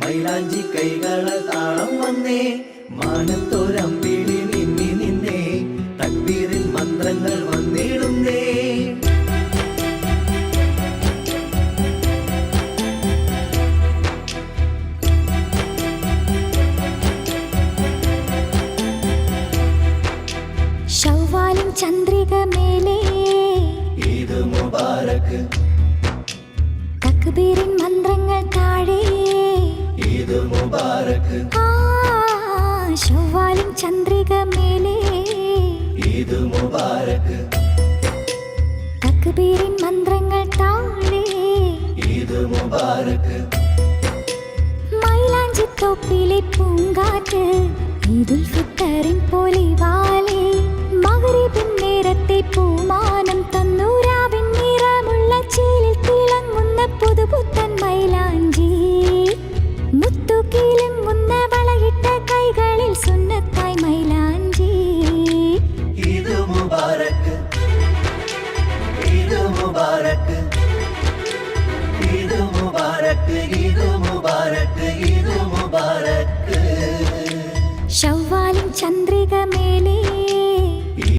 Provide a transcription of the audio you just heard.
മൈലാഞ്ചി കൈകള താളം വന്നേ, മാനത്തോരമ്പിളി നിന്നി നിന്നേ, തക്ബീറിൻ മന്ത്രങ്ങൾ വന്നിടുന്നേ. ശവ്വാലിൻ ചന്ദ്രിക മേലേ ഈദ് മുബാരക്, തക്ബീറിൻ മന്ത്രങ്ങൾ താഴെ ഈദ് മുബാരക്. ശവ്വാലിൻ ചന്ദ്രിക മേലേ ഈദ് മുബാരക്, തക്ബീറിൻ മന്ത്രങ്ങൾ താഴെ ഈദ് മുബാരക്. മൈലാഞ്ചിത്തോപ്പിലെ പൂങ്കാറ്റ് ഈദുൽ ഫിത്തറിൻ പൊലിവാലേ, മഗ്‌രിബിൻ നേരത്തെ പൂമാനം തന്നു, രാവിൻ നിറമുള്ള ചേലിൽ തിളങ്ങുന്ന പുതുപുത്തൻ മൈലാഞ്ചി, മുത്തുകിലുങ്ങുന്ന വളയിട്ട കൈകളിൽ സുന്നത്തായി മൈലാഞ്ചി. ഈദ് മുബാരക്, ഈദ് മുബാരക്, ഈദ് മുബാരക്, ഈദ് മുബാരക്, ഈദ് മുബാരക്. ശവ്വാലിൻ ചന്ദ്രിക മേലേ